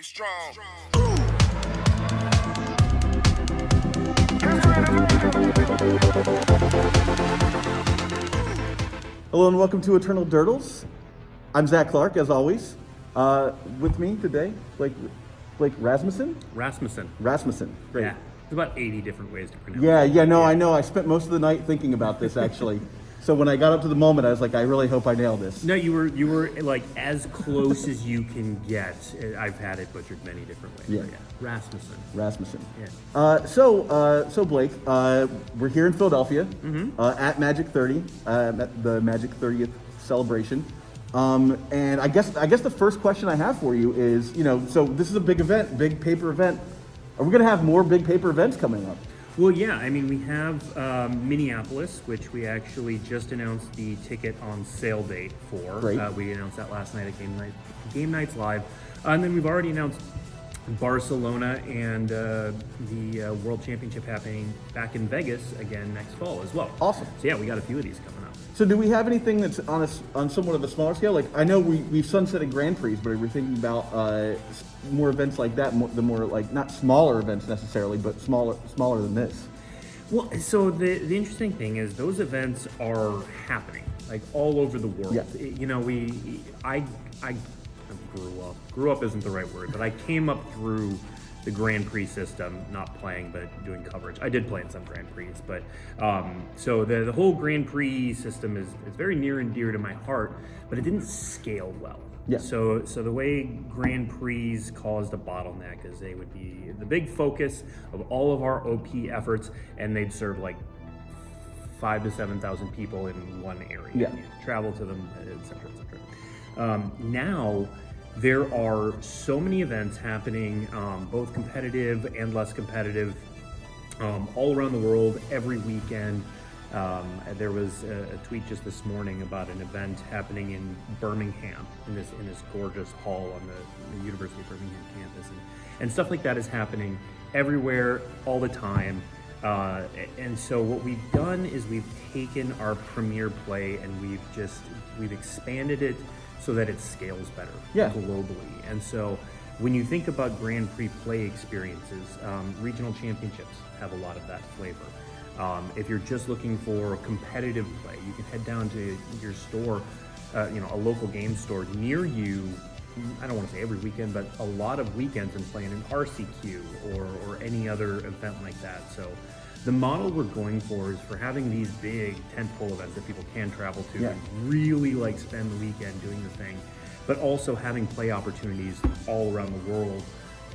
strong. Hello and welcome to Eternal Durdles. I'm Zach Clark, as always. With me today, Blake Rasmussen? Rasmussen. Great. Yeah. There's about 80 different ways to pronounce Yeah, it. I know. I spent most of the night thinking about this, actually. So when I got up to the moment, I was like, I really hope I nail this. No, you were like as close as you can get. I've had it butchered many different ways. Yeah. But Rasmussen. Rasmussen. Yeah. So Blake, we're here in Philadelphia at Magic 30, at the Magic 30th celebration. And I guess the first question I have for you is, so this is a big event, big paper event. Are we going to have more big paper events coming up? Well, yeah. I mean, we have Minneapolis, which we actually just announced the ticket on sale date for. Great. We announced that last night at Game Nights Live. And then we've already announced Barcelona and the World Championship happening back in Vegas again next fall as well. Awesome. So yeah, we got a few of these coming up. So do we have anything that's on somewhat of a smaller scale? Like, I know we've sunsetted Grand Prix, but are we thinking about more events like that, the more like, not smaller events necessarily, but smaller than this? Well, so the interesting thing is those events are happening like all over the world. Yeah. I grew up isn't the right word, but I came up through the Grand Prix system, not playing, but doing coverage. I did play in some Grand Prix, but so the whole Grand Prix system is very near and dear to my heart, but it didn't scale well. Yeah. So the way Grand Prix caused a bottleneck is they would be the big focus of all of our OP efforts, and they'd serve like 5,000 to 7,000 people in one area. Yeah. You travel to them, et cetera, et cetera. Now, there are so many events happening, both competitive and less competitive, all around the world, every weekend. There was a tweet just this morning about an event happening in Birmingham, in this gorgeous hall on the University of Birmingham campus, and stuff like that is happening everywhere, all the time. And so what we've done is we've taken our Premier Play and we've expanded it so that it scales better globally. And so when you think about Grand Prix play experiences, regional championships have a lot of that flavor. If you're just looking for competitive play, you can head down to your store, a local game store near you. I don't want to say every weekend, but a lot of weekends and play in an RCQ or any other event like that. So the model we're going for is for having these big tentpole events that people can travel to and really like spend the weekend doing the thing, but also having play opportunities all around the world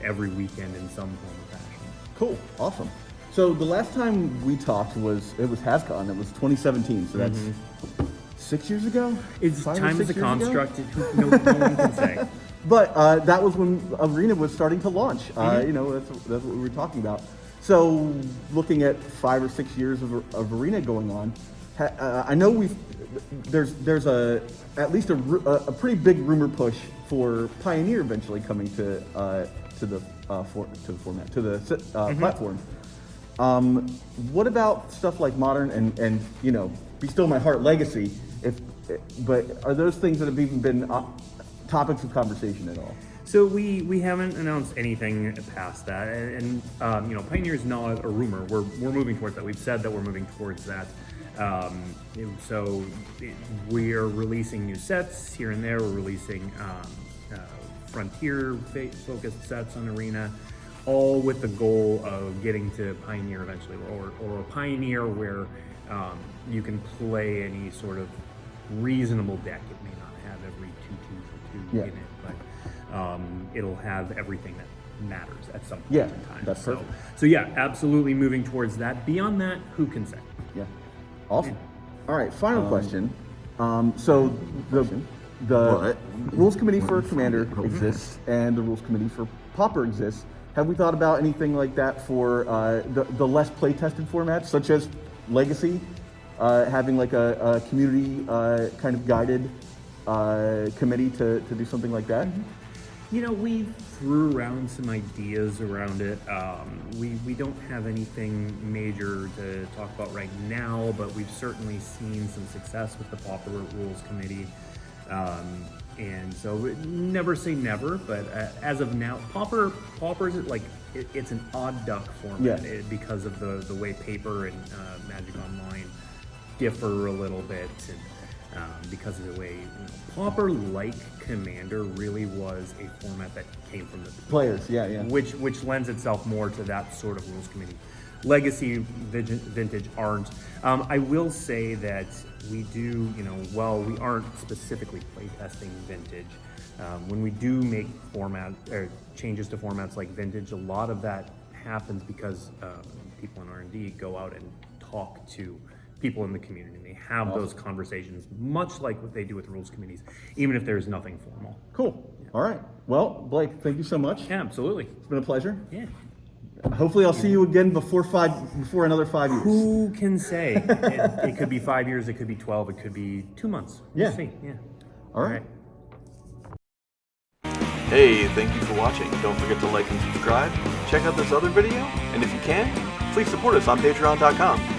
every weekend in some form or fashion. Cool, awesome. So the last time we talked was HasCon. It was 2017. So that's 6 years ago. Time is a construct. No one can say. But that was when Arena was starting to launch. That's what we were talking about. So looking at 5 or 6 years of Arena going on, I know there's at least a pretty big rumor push for Pioneer eventually coming to the platform. What about stuff like Modern and Be Still My Heart Legacy? But are those things that have even been topics of conversation at all? So we haven't announced anything past that, and Pioneer is not a rumor. We're moving towards that. We've said that we're moving towards that. So we are releasing new sets here and there. We're releasing Frontier-focused sets on Arena, all with the goal of getting to Pioneer eventually, or a Pioneer where you can play any sort of reasonable deck. It may not have every 2/2 in it, but it'll have everything that matters at some point in time. That's perfect. So yeah, absolutely moving towards that. Beyond that, who can say? Yeah, awesome. All right, final question. So the rules committee for Commander exists, and the rules committee for Pauper exists. Have we thought about anything like that for the less play-tested formats, such as Legacy, having like a community kind of guided committee to do something like that? We threw around some ideas around it. We don't have anything major to talk about right now, but we've certainly seen some success with the Pauper Rules Committee. And so never say never, but as of now, Paupers it's an odd duck format because of the way Paper and Magic Online differ a little bit, and because of the way Pauper, like Commander, really was a format that came from the players, which lends itself more to that sort of rules committee. Legacy, Vintage aren't. I will say that we do, while we aren't specifically playtesting Vintage, when we do make changes to formats like Vintage, a lot of that happens because people in R&D go out and talk to people in the community. They have those conversations, much like what they do with rules committees, even if there's nothing formal. Cool. Yeah. All right. Well, Blake, thank you so much. Yeah, absolutely. It's been a pleasure. Yeah. Hopefully I'll see you again before another 5 years. Who can say? It could be 5 years, it could be 12, it could be 2 months. We'll see. Yeah. All right. Hey, thank you for watching. Don't forget to like and subscribe. Check out this other video, and if you can, please support us on patreon.com.